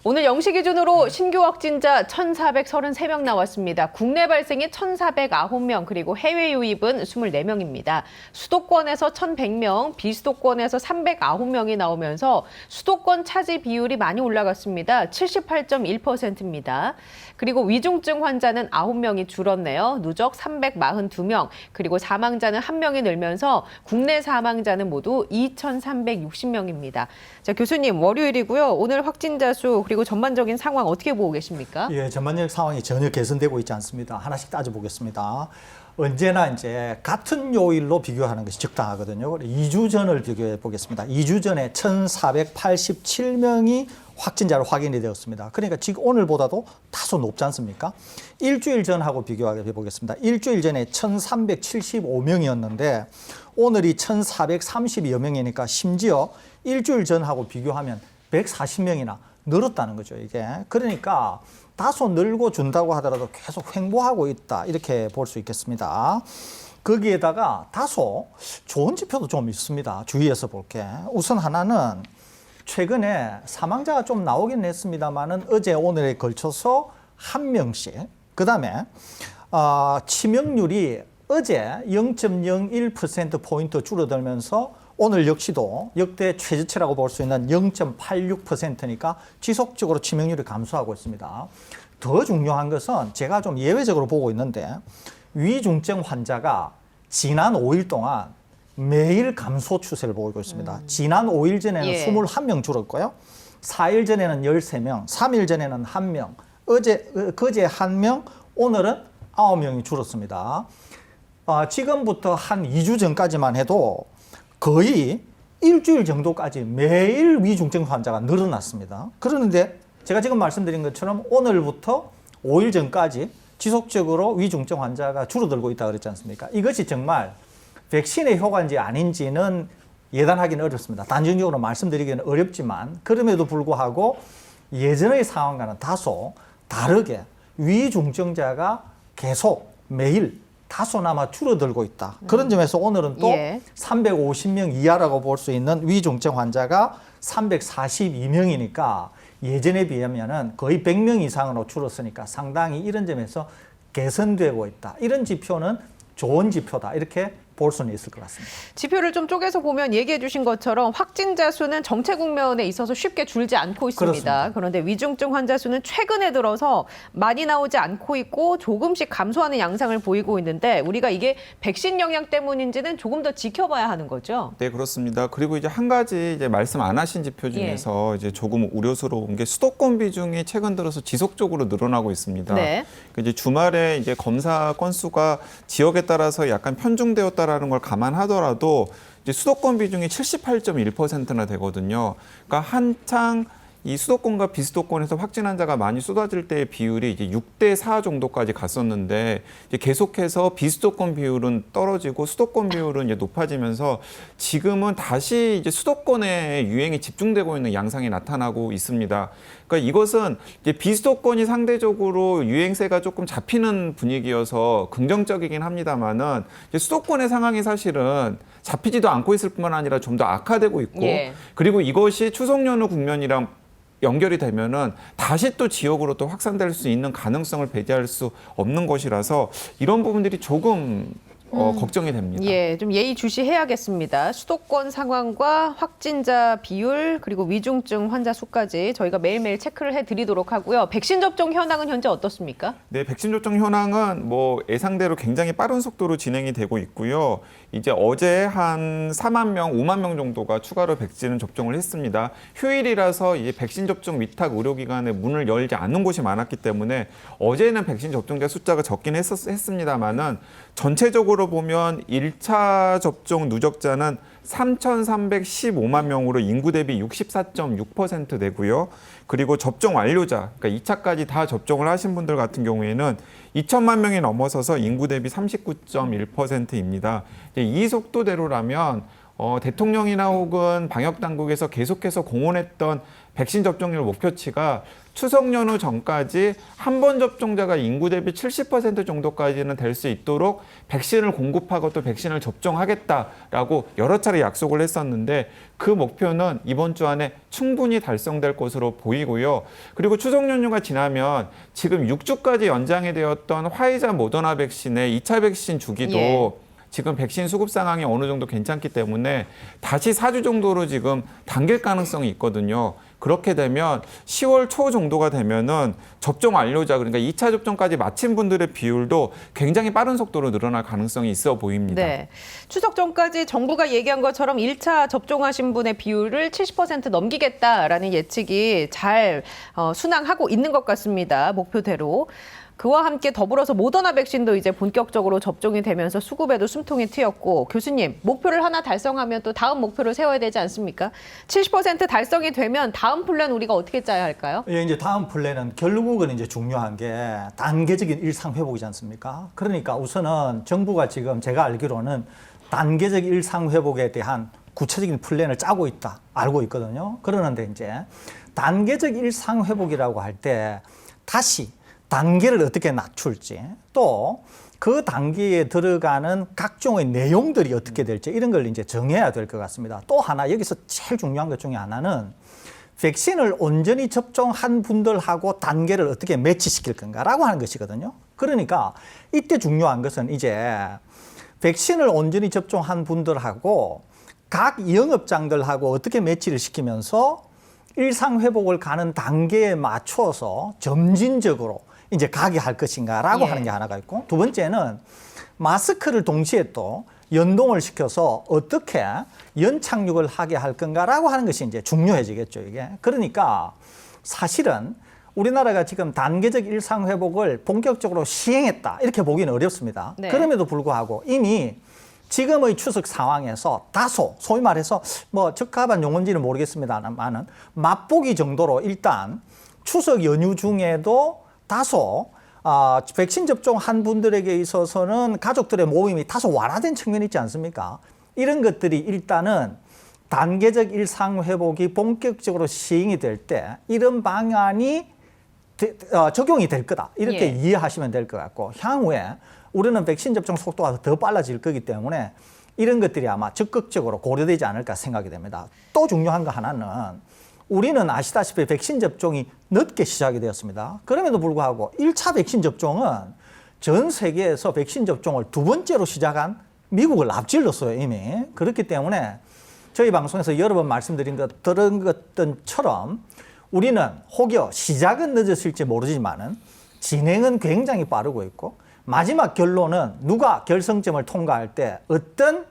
오늘 0시 기준으로 신규 확진자 1,433명 나왔습니다. 국내 발생이 1,409명, 그리고 해외 유입은 24명입니다. 수도권에서 1,100명, 비수도권에서 309명이 나오면서 수도권 차지 비율이 많이 올라갔습니다. 78.1%입니다. 그리고 위중증 환자는 9명이 줄었네요. 누적 342명, 그리고 사망자는 1명이 늘면서 국내 사망자는 모두 2,360명입니다. 자, 교수님, 월요일이고요. 오늘 확진자 수 그리고 전반적인 상황 어떻게 보고 계십니까? 예, 전반적 상황이 전혀 개선되고 있지 않습니다. 하나씩 따져보겠습니다. 언제나 이제 같은 요일로 비교하는 것이 적당하거든요. 2주 전을 비교해 보겠습니다. 2주 전에 1,487명이 확진자로 확인이 되었습니다. 그러니까 지금 오늘보다도 다소 높지 않습니까? 일주일 전하고 비교해 보겠습니다. 일주일 전에 1,375명이었는데 오늘이 1,432여 명이니까 심지어 일주일 전하고 비교하면 140명이나 늘었다는 거죠, 이게. 그러니까 다소 늘고 준다고 하더라도 계속 횡보하고 있다, 이렇게 볼 수 있겠습니다. 거기에다가 다소 좋은 지표도 좀 있습니다. 주의해서 볼게. 우선 하나는 최근에 사망자가 좀 나오긴 했습니다만은 어제 오늘에 걸쳐서 1명씩. 그다음에 치명률이 어제 0.01%포인트 줄어들면서 오늘 역시도 역대 최저치라고 볼 수 있는 0.86%니까 지속적으로 치명률이 감소하고 있습니다. 더 중요한 것은 제가 좀 예외적으로 보고 있는데 위중증 환자가 지난 5일 동안 매일 감소 추세를 보이고 있습니다. 지난 5일 전에는 21명 줄었고요. 4일 전에는 13명, 3일 전에는 1명, 그제 1명, 오늘은 9명이 줄었습니다. 지금부터 한 2주 전까지만 해도 거의 일주일 정도까지 매일 위중증 환자가 늘어났습니다. 그러는데 제가 지금 말씀드린 것처럼 오늘부터 5일 전까지 지속적으로 위중증 환자가 줄어들고 있다고 그랬지 않습니까? 이것이 정말 백신의 효과인지 아닌지는 예단하기는 어렵습니다. 단정적으로 말씀드리기는 어렵지만 그럼에도 불구하고 예전의 상황과는 다소 다르게 위중증자가 계속 매일 다소나마 줄어들고 있다. 그런 점에서 오늘은 또 350명 이하라고 볼 수 있는 위중증 환자가 342명이니까 예전에 비하면은 거의 100명 이상으로 줄었으니까 상당히 이런 점에서 개선되고 있다. 이런 지표는 좋은 지표다. 이렇게 볼 수는 있을 것 같습니다. 지표를 좀 쪼개서 보면 얘기해 주신 것처럼 확진자 수는 정체 국면에 있어서 쉽게 줄지 않고 있습니다. 그렇습니다. 그런데 위중증 환자 수는 최근에 들어서 많이 나오지 않고 있고 조금씩 감소하는 양상을 보이고 있는데 우리가 이게 백신 영향 때문인지는 조금 더 지켜봐야 하는 거죠. 네, 그렇습니다. 그리고 이제 한 가지 이제 말씀 안 하신 지표 중에서 이제 조금 우려스러운 게 수도권 비중이 최근 들어서 지속적으로 늘어나고 있습니다. 네. 이제 주말에 이제 검사 건수가 지역에 따라서 약간 편중되었다라는 걸 감안하더라도 이제 수도권 비중이 78.1%나 되거든요. 그러니까 한창 이 수도권과 비수도권에서 확진 환자가 많이 쏟아질 때의 비율이 이제 6대4 정도까지 갔었는데 이제 계속해서 비수도권 비율은 떨어지고 수도권 비율은 이제 높아지면서 지금은 다시 이제 수도권의 유행이 집중되고 있는 양상이 나타나고 있습니다. 그러니까 이것은 이제 비수도권이 상대적으로 유행세가 조금 잡히는 분위기여서 긍정적이긴 합니다만은 이제 수도권의 상황이 사실은 잡히지도 않고 있을 뿐만 아니라 좀 더 악화되고 있고 그리고 이것이 추석 연휴 국면이랑 연결이 되면은 다시 또 지역으로 또 확산될 수 있는 가능성을 배제할 수 없는 것이라서 이런 부분들이 조금 걱정이 됩니다. 예, 좀 예의주시해야겠습니다. 수도권 상황과 확진자 비율 그리고 위중증 환자 수까지 저희가 매일매일 체크를 해드리도록 하고요. 백신 접종 현황은 현재 어떻습니까? 네, 백신 접종 현황은 뭐 예상대로 굉장히 빠른 속도로 진행이 되고 있고요. 이제 어제 한 4만 명, 5만 명 정도가 추가로 백신을 접종을 했습니다. 휴일이라서 이 백신 접종 위탁 의료기관에 문을 열지 않는 곳이 많았기 때문에 어제는 백신 접종자 숫자가 적긴 했습니다만은 전체적으로 보면 1차 접종 누적자는 3,315만 명으로 인구 대비 64.6% 되고요. 그리고 접종 완료자, 그러니까 2차까지 다 접종을 하신 분들 같은 경우에는 2천만 명이 넘어서서 인구 대비 39.1%입니다. 이 속도대로라면 대통령이나 혹은 방역당국에서 계속해서 공언했던 백신 접종률 목표치가 추석 연휴 전까지 한 번 접종자가 인구 대비 70% 정도까지는 될 수 있도록 백신을 공급하고 또 백신을 접종하겠다라고 여러 차례 약속을 했었는데 그 목표는 이번 주 안에 충분히 달성될 것으로 보이고요. 그리고 추석 연휴가 지나면 지금 6주까지 연장이 되었던 화이자 모더나 백신의 2차 백신 주기도 예. 지금 백신 수급 상황이 어느 정도 괜찮기 때문에 다시 4주 정도로 지금 당길 가능성이 있거든요. 그렇게 되면 10월 초 정도가 되면은 접종 완료자, 그러니까 2차 접종까지 마친 분들의 비율도 굉장히 빠른 속도로 늘어날 가능성이 있어 보입니다. 네. 추석 전까지 정부가 얘기한 것처럼 1차 접종하신 분의 비율을 70% 넘기겠다라는 예측이 잘 순항하고 있는 것 같습니다. 목표대로. 그와 함께 더불어서 모더나 백신도 이제 본격적으로 접종이 되면서 수급에도 숨통이 트였고, 교수님, 목표를 하나 달성하면 또 다음 목표를 세워야 되지 않습니까? 70% 달성이 되면 다음 플랜 우리가 어떻게 짜야 할까요? 예, 이제 다음 플랜은 결국은 이제 중요한 게 단계적인 일상 회복이지 않습니까? 그러니까 우선은 정부가 지금 제가 알기로는 단계적 일상 회복에 대한 구체적인 플랜을 짜고 있다, 알고 있거든요. 그러는데 이제 단계적 일상 회복이라고 할 때 다시 단계를 어떻게 낮출지, 또 그 단계에 들어가는 각종의 내용들이 어떻게 될지 이런 걸 이제 정해야 될 것 같습니다. 또 하나 여기서 제일 중요한 것 중에 하나는 백신을 온전히 접종한 분들하고 단계를 어떻게 매치시킬 건가라고 하는 것이거든요. 그러니까 이때 중요한 것은 이제 백신을 온전히 접종한 분들하고 각 영업장들하고 어떻게 매치를 시키면서 일상 회복을 가는 단계에 맞춰서 점진적으로 이제 가게 할 것인가라고 하는 게 하나가 있고, 두 번째는 마스크를 동시에 또 연동을 시켜서 어떻게 연착륙을 하게 할 건가라고 하는 것이 이제 중요해지겠죠, 이게. 그러니까 사실은 우리나라가 지금 단계적 일상 회복을 본격적으로 시행했다, 이렇게 보기는 어렵습니다. 네. 그럼에도 불구하고 이미 지금의 추석 상황에서 다소 소위 말해서 뭐 적합한 용어인지는 모르겠습니다만은 맛보기 정도로 일단 추석 연휴 중에도 다소 백신 접종한 분들에게 있어서는 가족들의 모임이 다소 완화된 측면이 있지 않습니까? 이런 것들이 일단은 단계적 일상 회복이 본격적으로 시행이 될 때 이런 방안이 적용이 될 거다, 이렇게 이해하시면 될 것 같고, 향후에 우리는 백신 접종 속도가 더 빨라질 거기 때문에 이런 것들이 아마 적극적으로 고려되지 않을까 생각이 됩니다. 또 중요한 거 하나는 우리는 아시다시피 백신 접종이 늦게 시작이 되었습니다. 그럼에도 불구하고 1차 백신 접종은 전 세계에서 백신 접종을 두 번째로 시작한 미국을 앞질렀어요, 이미. 그렇기 때문에 저희 방송에서 여러 번 말씀드린 들은 것들처럼 우리는 혹여 시작은 늦었을지 모르지만은 진행은 굉장히 빠르고 있고, 마지막 결론은 누가 결승점을 통과할 때 어떤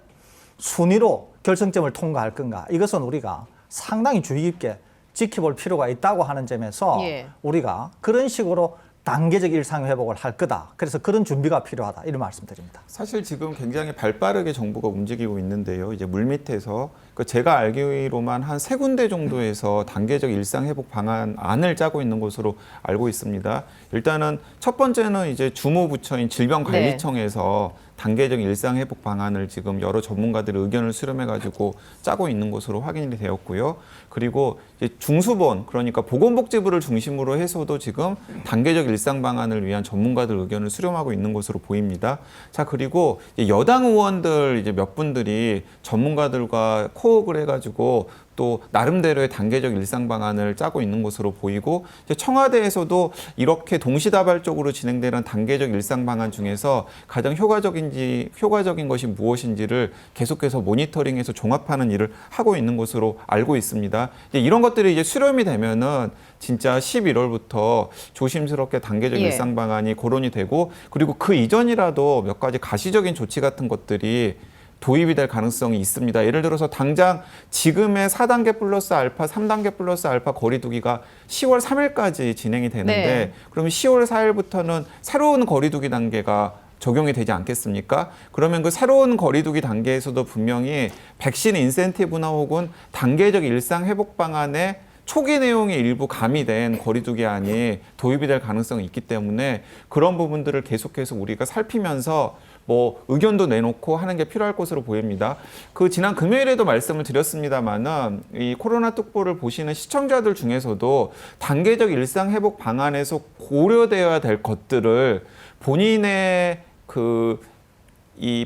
순위로 결승점을 통과할 건가, 이것은 우리가 상당히 주의 깊게 지켜볼 필요가 있다고 하는 점에서 우리가 그런 식으로 단계적 일상 회복을 할 거다. 그래서 그런 준비가 필요하다, 이런 말씀드립니다. 사실 지금 굉장히 발빠르게 정부가 움직이고 있는데요. 이제 물밑에서 제가 알기로만 한 3군데 정도에서 단계적 일상 회복 방안을 짜고 있는 것으로 알고 있습니다. 일단은 첫 번째는 이제 주무부처인 질병관리청에서 단계적 일상 회복 방안을 지금 여러 전문가들의 의견을 수렴해가지고 짜고 있는 것으로 확인이 되었고요. 그리고 이제 중수본, 그러니까 보건복지부를 중심으로 해서도 지금 단계적 일상 방안을 위한 전문가들 의견을 수렴하고 있는 것으로 보입니다. 자, 그리고 여당 의원들 이제 몇 분들이 전문가들과 코업을 해가지고 또 나름대로의 단계적 일상 방안을 짜고 있는 것으로 보이고, 이제 청와대에서도 이렇게 동시다발적으로 진행되는 단계적 일상 방안 중에서 가장 효과적인 것이 무엇인지를 계속해서 모니터링해서 종합하는 일을 하고 있는 것으로 알고 있습니다. 이제 이런 것들이 이제 수렴이 되면은 진짜 11월부터 조심스럽게 단계적 일상 방안이 거론이 되고, 그리고 그 이전이라도 몇 가지 가시적인 조치 같은 것들이 도입이 될 가능성이 있습니다. 예를 들어서 당장 지금의 4단계 플러스 알파, 3단계 플러스 알파 거리두기가 10월 3일까지 진행이 되는데 그러면 10월 4일부터는 새로운 거리두기 단계가 적용이 되지 않겠습니까? 그러면 그 새로운 거리두기 단계에서도 분명히 백신 인센티브나 혹은 단계적 일상 회복 방안에 초기 내용이 일부 가미된 거리두기안이 도입이 될 가능성이 있기 때문에 그런 부분들을 계속해서 우리가 살피면서 뭐 의견도 내놓고 하는 게 필요할 것으로 보입니다. 그 지난 금요일에도 말씀을 드렸습니다만은 이 코로나 특보를 보시는 시청자들 중에서도 단계적 일상 회복 방안에서 고려되어야 될 것들을 본인의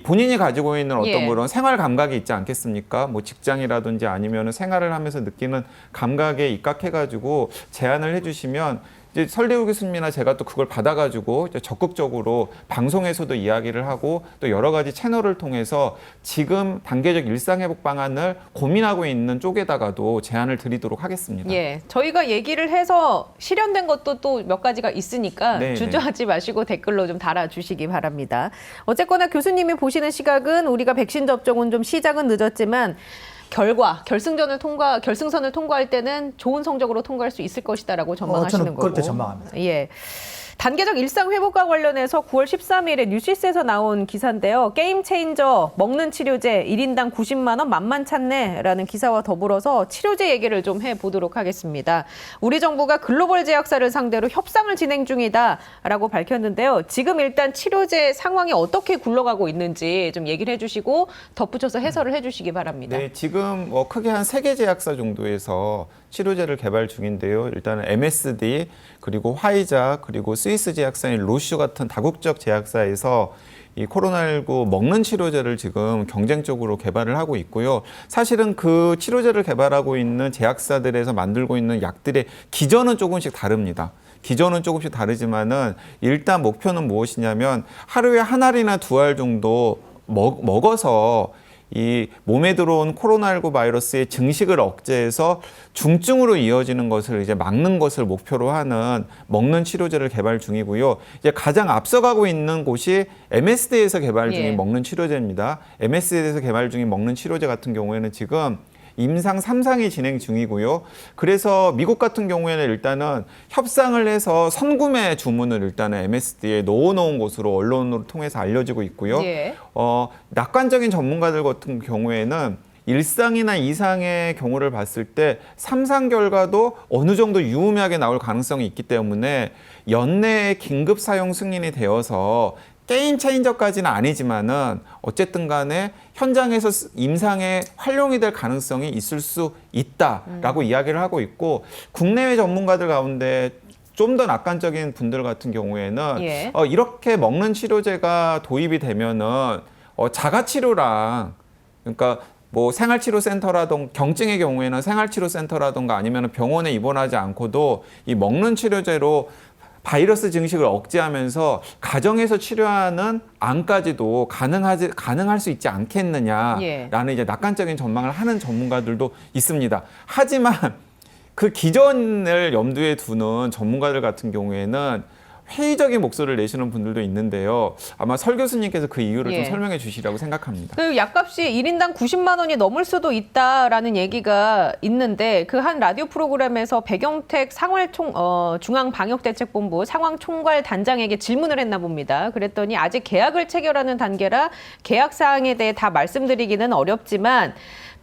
본인이 가지고 있는 어떤 예. 그런 생활 감각이 있지 않겠습니까? 뭐 직장이라든지 아니면 생활을 하면서 느끼는 감각에 입각해가지고 제안을 해주시면 이제 설대우 교수님이나 제가 또 그걸 받아가지고 이제 적극적으로 방송에서도 이야기를 하고 또 여러 가지 채널을 통해서 지금 단계적 일상회복 방안을 고민하고 있는 쪽에다가도 제안을 드리도록 하겠습니다. 예, 저희가 얘기를 해서 실현된 것도 또 몇 가지가 있으니까 네, 주저하지 마시고 댓글로 좀 달아주시기 바랍니다. 어쨌거나 교수님이 보시는 시각은 우리가 백신 접종은 좀 시작은 늦었지만 결승선을 통과할 때는 좋은 성적으로 통과할 수 있을 것이다라고 전망하시는 저는 거고. 그렇게 전망합니다. 예. 단계적 일상 회복과 관련해서 9월 13일에 뉴시스에서 나온 기사인데요. 게임 체인저 먹는 치료제 1인당 90만 원 만만찮네라는 기사와 더불어서 치료제 얘기를 좀 해보도록 하겠습니다. 우리 정부가 글로벌 제약사를 상대로 협상을 진행 중이다라고 밝혔는데요. 지금 일단 치료제 상황이 어떻게 굴러가고 있는지 좀 얘기를 해주시고 덧붙여서 해설을 해주시기 바랍니다. 네, 지금 크게 한 3개 제약사 정도에서 치료제를 개발 중인데요. 일단은 MSD, 그리고 화이자, 그리고 스위스 제약사인 로슈 같은 다국적 제약사에서 이 코로나19 먹는 치료제를 지금 경쟁적으로 개발을 하고 있고요. 사실은 그 치료제를 개발하고 있는 제약사들에서 만들고 있는 약들의 기전은 조금씩 다릅니다. 기전은 조금씩 다르지만은 일단 목표는 무엇이냐면 하루에 한 알이나 두 알 정도 먹어서 이 몸에 들어온 코로나19 바이러스의 증식을 억제해서 중증으로 이어지는 것을 이제 막는 것을 목표로 하는 먹는 치료제를 개발 중이고요. 이제 가장 앞서가고 있는 곳이 MSD에서 개발 중인 예. 먹는 치료제입니다. MSD에서 개발 중인 먹는 치료제 같은 경우에는 지금 임상 3상이 진행 중이고요. 그래서 미국 같은 경우에는 일단은 협상을 해서 선구매 주문을 일단은 MSD에 넣어놓은 것으로 언론을 통해서 알려지고 있고요. 예. 낙관적인 전문가들 같은 경우에는 1상이나 2상의 경우를 봤을 때 3상 결과도 어느 정도 유의미하게 나올 가능성이 있기 때문에 연내에 긴급 사용 승인이 되어서 게임 체인저까지는 아니지만은 어쨌든 간에 현장에서 임상에 활용이 될 가능성이 있을 수 있다라고 이야기를 하고 있고 국내외 전문가들 가운데 좀 더 낙관적인 분들 같은 경우에는 예. 이렇게 먹는 치료제가 도입이 되면은 자가치료랑 그러니까 뭐 생활치료센터라던가 경증의 경우에는 생활치료센터라던가 아니면 병원에 입원하지 않고도 이 먹는 치료제로 바이러스 증식을 억제하면서 가정에서 치료하는 암까지도 가능할 수 있지 않겠느냐라는 예. 이제 낙관적인 전망을 하는 전문가들도 있습니다. 하지만 그 기전을 염두에 두는 전문가들 같은 경우에는 회의적인 목소리를 내시는 분들도 있는데요. 아마 설 교수님께서 그 이유를 예. 좀 설명해 주시라고 생각합니다. 그 약값이 1인당 90만 원이 넘을 수도 있다라는 얘기가 있는데 그 한 라디오 프로그램에서 백영택 중앙방역대책본부 상황총괄 단장에게 질문을 했나 봅니다. 그랬더니 아직 계약을 체결하는 단계라 계약 사항에 대해 다 말씀드리기는 어렵지만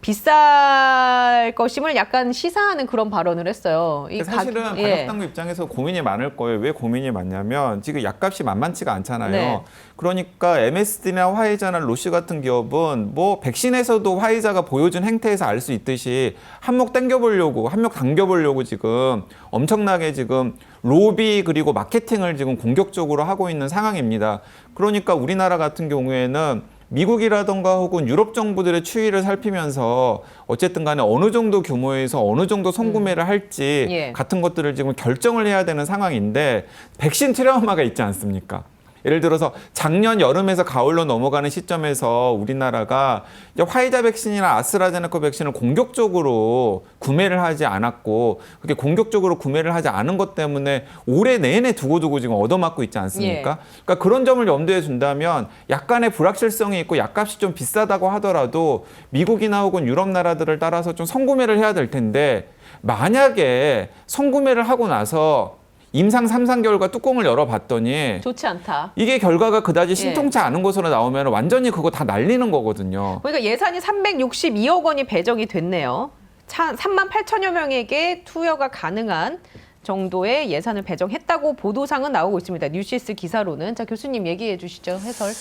비쌀 것임을 약간 시사하는 그런 발언을 했어요. 사실은 방역당국 입장에서 고민이 많을 거예요. 왜 고민이 많냐면 지금 약값이 만만치가 않잖아요. 네. 그러니까 MSD나 화이자나 로시 같은 기업은 뭐 백신에서도 화이자가 보여준 행태에서 알 수 있듯이 한몫 당겨보려고 지금 엄청나게 지금 로비 그리고 마케팅을 지금 공격적으로 하고 있는 상황입니다. 그러니까 우리나라 같은 경우에는 미국이라던가 혹은 유럽 정부들의 추이를 살피면서 어쨌든 간에 어느 정도 규모에서 어느 정도 선구매를 할지 예. 같은 것들을 지금 결정을 해야 되는 상황인데 백신 트라우마가 있지 않습니까? 예를 들어서 작년 여름에서 가을로 넘어가는 시점에서 우리나라가 이제 화이자 백신이나 아스트라제네카 백신을 공격적으로 구매를 하지 않았고 그렇게 공격적으로 구매를 하지 않은 것 때문에 올해 내내 두고두고 지금 얻어맞고 있지 않습니까? 그러니까 그런 점을 염두에 둔다면 약간의 불확실성이 있고 약값이 좀 비싸다고 하더라도 미국이나 혹은 유럽 나라들을 따라서 좀 선구매를 해야 될 텐데 만약에 선구매를 하고 나서 임상 3상 결과 뚜껑을 열어봤더니 좋지 않다. 이게 결과가 그다지 신통치 않은 것으로 나오면 완전히 그거 다 날리는 거거든요. 그러니까 예산이 362억 원이 배정이 됐네요. 3만 8천여 명에게 투여가 가능한 정도의 예산을 배정했다고 보도상은 나오고 있습니다. 뉴시스 기사로는. 자, 교수님 얘기해 주시죠. 해설.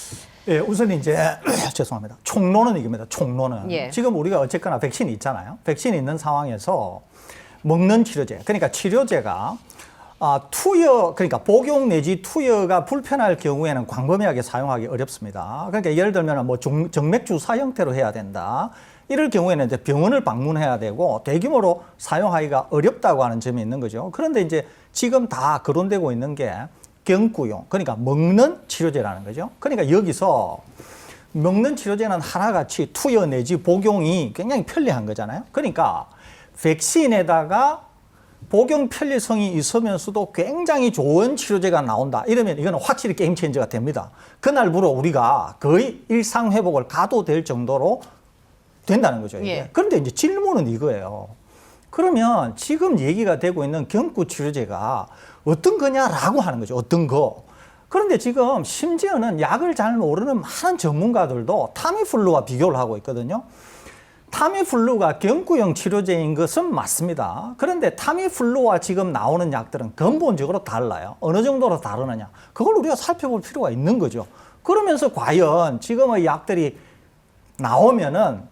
예, 우선 이제 죄송합니다. 총론은 이겁니다. 총론은 예. 지금 우리가 어쨌거나 백신이 있잖아요. 백신이 있는 상황에서 먹는 치료제, 그러니까 치료제가 투여, 그러니까 복용 내지 투여가 불편할 경우에는 광범위하게 사용하기 어렵습니다. 그러니까 예를 들면 뭐 정맥 주사 형태로 해야 된다. 이럴 경우에는 이제 병원을 방문해야 되고 대규모로 사용하기가 어렵다고 하는 점이 있는 거죠. 그런데 이제 지금 다 거론되고 있는 게 경구용, 그러니까 먹는 치료제라는 거죠. 그러니까 여기서 먹는 치료제는 하나같이 투여 내지 복용이 굉장히 편리한 거잖아요. 그러니까 백신에다가 복용 편리성이 있으면서도 굉장히 좋은 치료제가 나온다. 이러면 이거는 확실히 게임 체인저가 됩니다. 그날부로 우리가 거의 일상 회복을 가도 될 정도로 된다는 거죠. 이게. 예. 그런데 이제 질문은 이거예요. 그러면 지금 얘기가 되고 있는 경구 치료제가 어떤 거냐라고 하는 거죠. 어떤 거. 그런데 지금 심지어는 약을 잘 모르는 많은 전문가들도 타미플루와 비교를 하고 있거든요. 타미플루가 경구용 치료제인 것은 맞습니다. 그런데 타미플루와 지금 나오는 약들은 근본적으로 달라요. 어느 정도로 다르느냐. 그걸 우리가 살펴볼 필요가 있는 거죠. 그러면서 과연 지금의 약들이 나오면은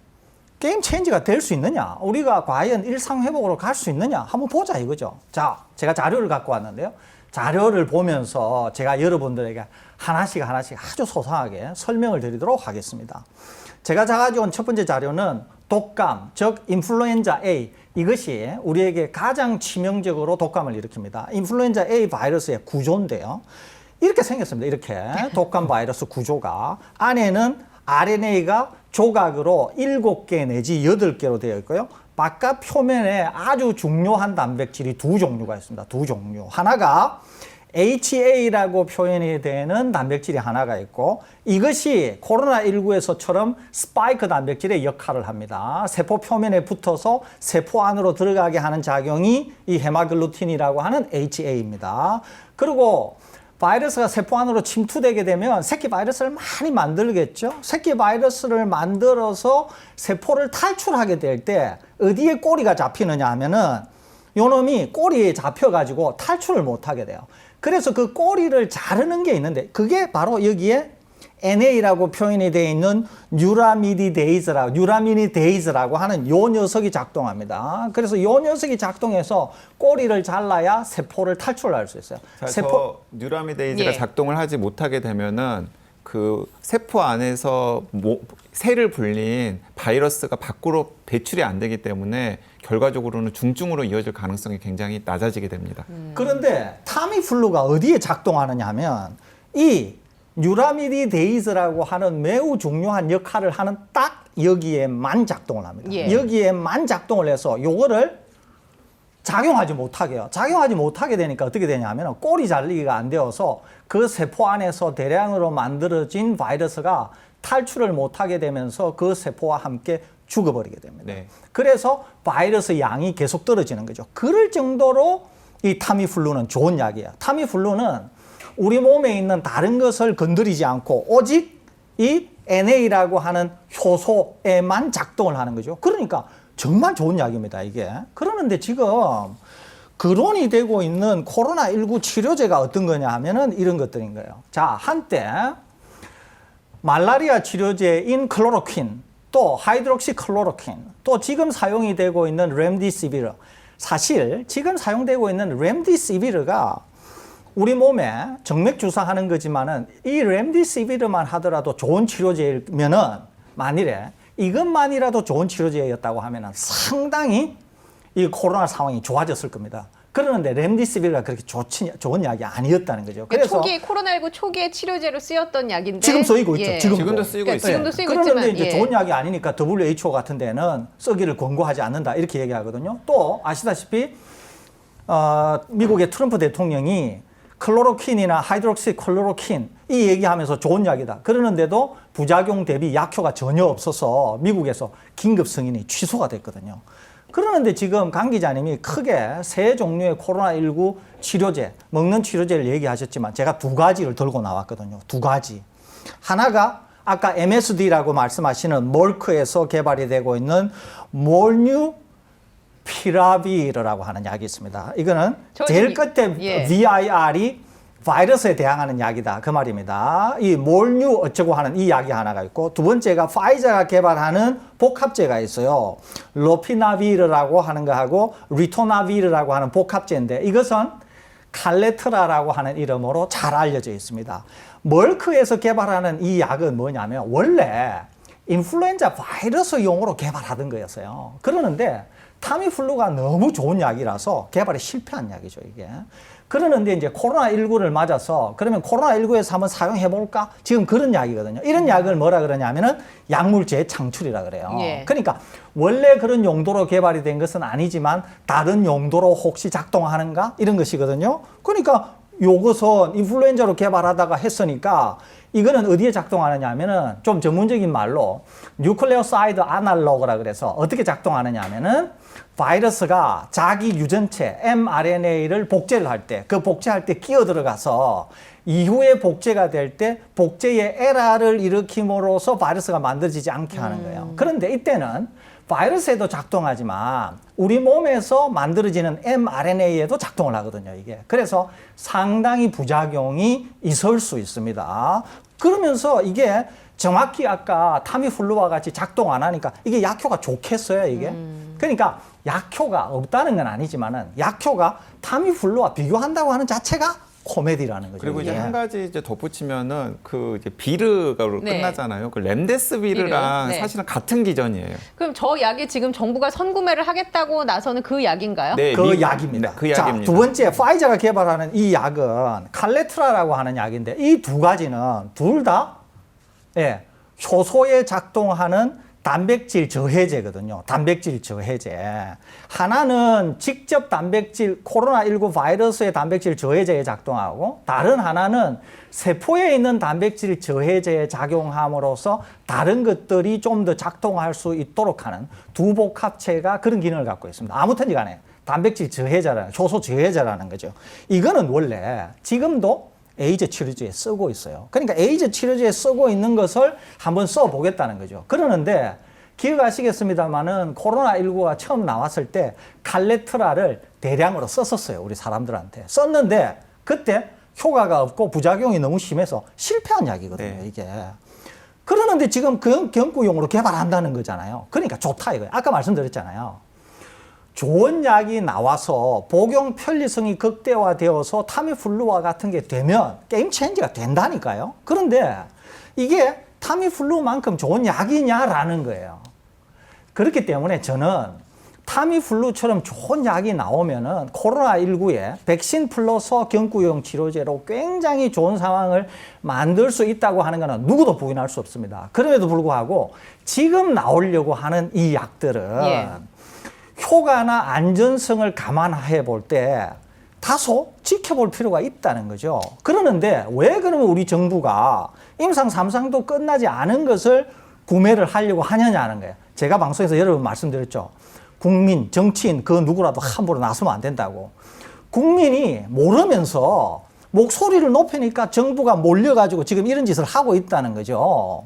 게임 체인지가 될 수 있느냐? 우리가 과연 일상 회복으로 갈 수 있느냐? 한번 보자 이거죠. 자, 제가 자료를 갖고 왔는데요. 자료를 보면서 제가 여러분들에게 하나씩 아주 소상하게 설명을 드리도록 하겠습니다. 제가 가져온 첫 번째 자료는 독감, 즉 인플루엔자 A, 이것이 우리에게 가장 치명적으로 독감을 일으킵니다. 인플루엔자 A 바이러스의 구조인데요. 이렇게 생겼습니다. 이렇게 독감 바이러스 구조가 안에는 RNA가 조각으로 7개 내지 8개로 되어 있고요. 바깥 표면에 아주 중요한 단백질이 두 종류가 있습니다. 두 종류. 하나가 HA라고 표현이 되는 단백질이 하나가 있고 이것이 코로나19에서처럼 스파이크 단백질의 역할을 합니다. 세포 표면에 붙어서 세포 안으로 들어가게 하는 작용이 이 헤마글루틴이라고 하는 HA입니다. 그리고 바이러스가 세포 안으로 침투되게 되면 새끼 바이러스를 많이 만들겠죠. 새끼 바이러스를 만들어서 세포를 탈출하게 될 때 어디에 꼬리가 잡히느냐 하면은 요놈이 꼬리에 잡혀가지고 탈출을 못하게 돼요. 그래서 그 꼬리를 자르는 게 있는데 그게 바로 여기에 NA라고 표현이 되어 있는 뉴라미니데이즈라고 하는 요 녀석이 작동합니다. 그래서 요 녀석이 작동해서 꼬리를 잘라야 세포를 탈출할 수 있어요. 자, 저 뉴라미데이즈가 예. 작동을 하지 못하게 되면은 그 세포 안에서 새를 불린 바이러스가 밖으로 배출이 안 되기 때문에 결과적으로는 중증으로 이어질 가능성이 굉장히 낮아지게 됩니다. 그런데 타미플루가 어디에 작동하느냐 하면 이 뉴라미디데이즈라고 하는 매우 중요한 역할을 하는 딱 여기에만 작동을 합니다. 예. 여기에만 작동을 해서 요거를 작용하지 못하게 해요. 작용하지 못하게 되니까 어떻게 되냐면 꼬리 잘리기가 안 되어서 그 세포 안에서 대량으로 만들어진 바이러스가 탈출을 못하게 되면서 그 세포와 함께 죽어버리게 됩니다. 네. 그래서 바이러스 양이 계속 떨어지는 거죠. 그럴 정도로 이 타미플루는 좋은 약이에요. 타미플루는 우리 몸에 있는 다른 것을 건드리지 않고 오직 이 NA라고 하는 효소에만 작동을 하는 거죠. 그러니까 정말 좋은 약입니다, 이게. 그러는데 지금 거론이 되고 있는 코로나19 치료제가 어떤 거냐 하면은 이런 것들인 거예요. 자, 한때 말라리아 치료제인 클로로퀸, 또 하이드록시클로로퀸, 또 지금 사용이 되고 있는 렘디시비르. 사실 지금 사용되고 있는 렘디시비르가 우리 몸에 정맥 주사하는 거지만은 이 렘디시비르만 하더라도 좋은 치료제면은 만일에 이것만이라도 좋은 치료제였다고 하면은 상당히 이 코로나 상황이 좋아졌을 겁니다. 그러는데 렘디시비르가 그렇게 좋은 약이 아니었다는 거죠. 그래서 초기 코로나19 초기에 치료제로 쓰였던 약인데 지금 쓰이고 있죠. 예. 지금도 쓰이고 그러니까 있어요. 지금도 쓰이고 그런데 있지만 이제 예. 좋은 약이 아니니까 WHO 같은 데는 쓰기를 권고하지 않는다 이렇게 얘기하거든요. 또 아시다시피 미국의 트럼프 대통령이 클로로퀸이나 하이드록시클로로퀸 이 얘기하면서 좋은 약이다. 그러는데도 부작용 대비 약효가 전혀 없어서 미국에서 긴급 승인이 취소가 됐거든요. 그러는데 지금 강 기자님이 크게 세 종류의 코로나19 치료제, 먹는 치료제를 얘기하셨지만 제가 두 가지를 들고 나왔거든요. 두 가지. 하나가 아까 MSD라고 말씀하시는 몰크에서 개발이 되고 있는 몰뉴피라비르 피라비르라고 하는 약이 있습니다. 이거는 저 제일 지금- 끝에 예. VIR이 바이러스에 대항하는 약이다. 그 말입니다. 이 몰뉴 어쩌고 하는 이 약이 하나가 있고, 두 번째가 파이저가 개발하는 복합제가 있어요. 로피나비르라고 하는 거하고 리토나비르라고 하는 복합제인데, 이것은 칼레트라라고 하는 이름으로 잘 알려져 있습니다. 멀크에서 개발하는 이 약은 뭐냐면 원래 인플루엔자 바이러스용으로 개발하던 거였어요. 그러는데 타미플루가 너무 좋은 약이라서 개발에 실패한 약이죠, 이게. 그러는데 이제 코로나19를 맞아서 그러면 코로나19에서 한번 사용해볼까? 지금 그런 약이거든요. 이런 약을 뭐라 그러냐면은 약물 재창출이라 그래요. 예. 그러니까 원래 그런 용도로 개발이 된 것은 아니지만 다른 용도로 혹시 작동하는가? 이런 것이거든요. 그러니까 요것은 인플루엔자로 개발하다가 했으니까 이거는 어디에 작동하느냐 하면은 좀 전문적인 말로 뉴클레오사이드 아날로그라 그래서 어떻게 작동하느냐 하면은 바이러스가 자기 유전체 mRNA를 복제를 할 때 그 복제할 때 끼어 들어가서 이후에 복제가 될 때 복제의 에러를 일으킴으로써 바이러스가 만들어지지 않게 하는 거예요. 그런데 이때는 바이러스에도 작동하지만 우리 몸에서 만들어지는 mRNA에도 작동을 하거든요, 이게. 그래서 상당히 부작용이 있을 수 있습니다. 그러면서 이게 정확히 아까 타미플루와 같이 작동 안 하니까 이게 약효가 좋겠어요, 이게? 그러니까 약효가 없다는 건 아니지만은 약효가 타미플루와 비교한다고 하는 자체가 코미디라는 거죠. 그리고 이제 이게. 한 가지 이제 덧붙이면은 그 이제 비르가로 네. 끝나잖아요. 그 렘데스비르랑 비르, 네. 사실은 같은 기전이에요. 그럼 저 약이 지금 정부가 선구매를 하겠다고 나서는 그 약인가요? 네, 그 약입니다. 네, 그 약입니다. 자, 두 번째 파이저가 개발하는 이 약은 칼레트라라고 하는 약인데 이 두 가지는 둘 다 예, 효소에 작동하는 단백질 저해제거든요. 단백질 저해제. 하나는 직접 단백질 코로나19 바이러스의 단백질 저해제에 작동하고 다른 하나는 세포에 있는 단백질 저해제에 작용함으로써 다른 것들이 좀 더 작동할 수 있도록 하는 두 복합체가 그런 기능을 갖고 있습니다. 아무튼지 간에 단백질 저해제라는 효소 저해제라는 거죠. 이거는 원래 지금도 에이즈 치료제에 쓰고 있어요. 그러니까 에이즈 치료제에 쓰고 있는 것을 한번 써보겠다는 거죠. 그러는데 기억하시겠습니다만은 코로나19가 처음 나왔을 때 칼레트라를 대량으로 썼었어요. 우리 사람들한테. 썼는데 그때 효과가 없고 부작용이 너무 심해서 실패한 약이거든요. 네. 이게. 그러는데 지금 그 경구용으로 개발한다는 거잖아요. 그러니까 좋다 이거예요. 아까 말씀드렸잖아요. 좋은 약이 나와서 복용 편리성이 극대화되어서 타미플루와 같은 게 되면 게임 체인지가 된다니까요. 그런데 이게 타미플루만큼 좋은 약이냐라는 거예요. 그렇기 때문에 저는 타미플루처럼 좋은 약이 나오면은 코로나19에 백신 플러스 경구용 치료제로 굉장히 좋은 상황을 만들 수 있다고 하는 것은 누구도 부인할 수 없습니다. 그럼에도 불구하고 지금 나오려고 하는 이 약들은 예. 효과나 안전성을 감안해 볼 때 다소 지켜볼 필요가 있다는 거죠. 그러는데 왜 그러면 우리 정부가 임상 3상도 끝나지 않은 것을 구매를 하려고 하느냐는 거예요. 제가 방송에서 여러 번 말씀드렸죠. 국민, 정치인 그 누구라도 함부로 나서면 안 된다고. 국민이 모르면서 목소리를 높이니까 정부가 몰려가지고 지금 이런 짓을 하고 있다는 거죠.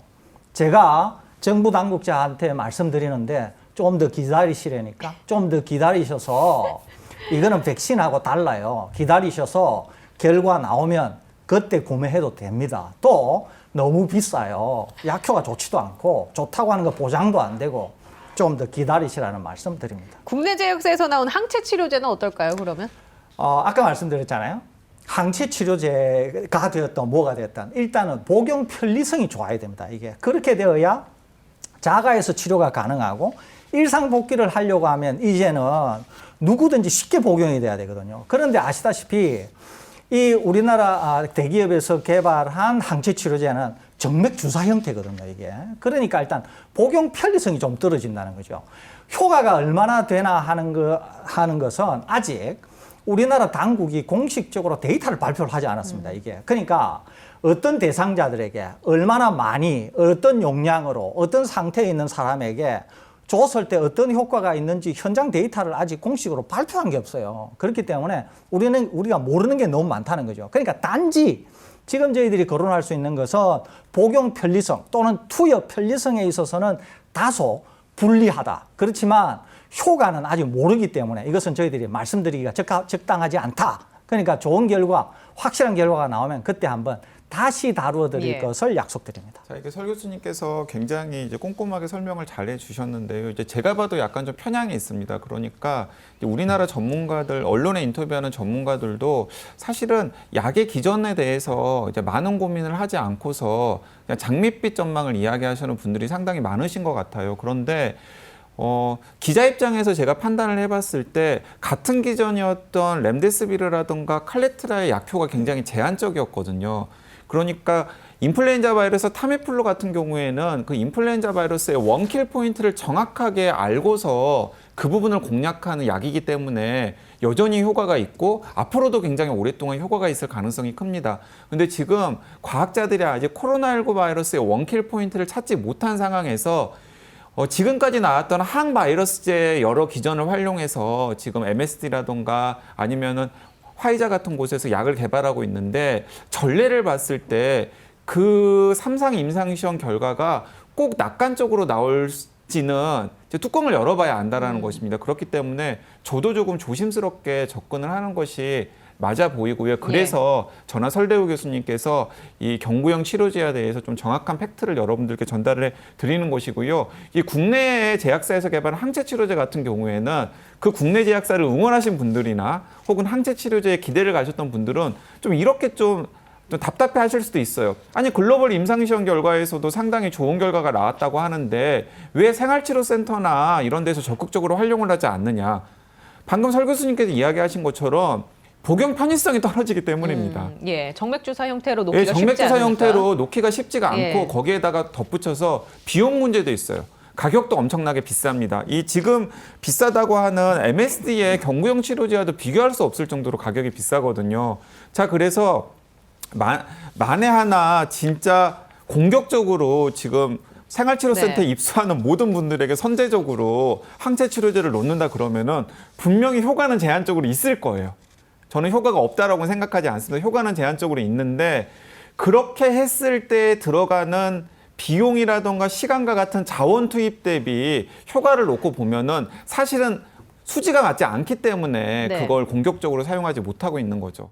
제가 정부 당국자한테 말씀드리는데 좀 더 기다리시라니까 좀 더 기다리셔서 이거는 백신하고 달라요. 기다리셔서 결과 나오면 그때 구매해도 됩니다. 또 너무 비싸요. 약효가 좋지도 않고 좋다고 하는 거 보장도 안 되고 좀 더 기다리시라는 말씀 드립니다. 국내 제약사에서 나온 항체 치료제는 어떨까요, 그러면? 아까 말씀드렸잖아요. 항체 치료제가 되었던 뭐가 되었던 일단은 복용 편리성이 좋아야 됩니다. 이게 그렇게 되어야 자가에서 치료가 가능하고 일상 복귀를 하려고 하면 이제는 누구든지 쉽게 복용이 돼야 되거든요. 그런데 아시다시피 이 우리나라 대기업에서 개발한 항체 치료제는 정맥 주사 형태거든요, 이게. 그러니까 일단 복용 편리성이 좀 떨어진다는 거죠. 효과가 얼마나 되나 하는 것은 아직 우리나라 당국이 공식적으로 데이터를 발표를 하지 않았습니다, 이게. 그러니까 어떤 대상자들에게 얼마나 많이 어떤 용량으로 어떤 상태에 있는 사람에게 줬을 때 어떤 효과가 있는지 현장 데이터를 아직 공식으로 발표한 게 없어요. 그렇기 때문에 우리가 모르는 게 너무 많다는 거죠. 그러니까 단지 지금 저희들이 거론할 수 있는 것은 복용 편리성 또는 투여 편리성에 있어서는 다소 불리하다. 그렇지만 효과는 아직 모르기 때문에 이것은 저희들이 말씀드리기가 적당하지 않다. 그러니까 좋은 결과, 확실한 결과가 나오면 그때 한번 다시 다루어 드릴 예. 것을 약속드립니다. 자, 이게 설 교수님께서 굉장히 이제 꼼꼼하게 설명을 잘 해주셨는데요. 이제 제가 봐도 약간 좀 편향이 있습니다. 그러니까 이제 우리나라 전문가들, 언론에 인터뷰하는 전문가들도 사실은 약의 기전에 대해서 이제 많은 고민을 하지 않고서 그냥 장밋빛 전망을 이야기하시는 분들이 상당히 많으신 것 같아요. 그런데 기자 입장에서 제가 판단을 해봤을 때 같은 기전이었던 렘데스비르라든가 칼레트라의 약효가 굉장히 제한적이었거든요. 그러니까 인플루엔자 바이러스, 타미플루 같은 경우에는 그 인플루엔자 바이러스의 원킬 포인트를 정확하게 알고서 그 부분을 공략하는 약이기 때문에 여전히 효과가 있고 앞으로도 굉장히 오랫동안 효과가 있을 가능성이 큽니다. 근데 지금 과학자들이 아직 코로나19 바이러스의 원킬 포인트를 찾지 못한 상황에서 지금까지 나왔던 항바이러스제 여러 기전을 활용해서 지금 MSD라던가 아니면은 화이자 같은 곳에서 약을 개발하고 있는데 전례를 봤을 때 그 3상 임상시험 결과가 꼭 낙관적으로 나올지는 이제 뚜껑을 열어봐야 안다라는 것입니다. 그렇기 때문에 저도 조금 조심스럽게 접근을 하는 것이 맞아 보이고요. 그래서 저나 설대우 교수님께서 이 경구형 치료제에 대해서 좀 정확한 팩트를 여러분들께 전달해 드리는 것이고요. 이 국내 제약사에서 개발한 항체 치료제 같은 경우에는 그 국내 제약사를 응원하신 분들이나 혹은 항체 치료제에 기대를 가졌던 분들은 좀 이렇게 좀 답답해 하실 수도 있어요. 아니 글로벌 임상시험 결과에서도 상당히 좋은 결과가 나왔다고 하는데 왜 생활치료센터나 이런 데서 적극적으로 활용을 하지 않느냐. 방금 설 교수님께서 이야기하신 것처럼 복용 편의성이 떨어지기 때문입니다. 예, 정맥주사 형태로 놓기가 쉽지 정맥주사 않으니까. 형태로 놓기가 쉽지가 않고 예. 거기에다가 덧붙여서 비용 문제도 있어요. 가격도 엄청나게 비쌉니다. 이 지금 비싸다고 하는 MSD의 경구용 치료제와도 비교할 수 없을 정도로 가격이 비싸거든요. 자, 그래서 만에 하나 진짜 공격적으로 지금 생활치료센터에 네. 입소하는 모든 분들에게 선제적으로 항체 치료제를 놓는다 그러면은 분명히 효과는 제한적으로 있을 거예요. 저는 효과가 없다라고 생각하지 않습니다. 효과는 제한적으로 있는데 그렇게 했을 때 들어가는 비용이라던가 시간과 같은 자원 투입 대비 효과를 놓고 보면은 사실은 수지가 맞지 않기 때문에 네. 그걸 공격적으로 사용하지 못하고 있는 거죠.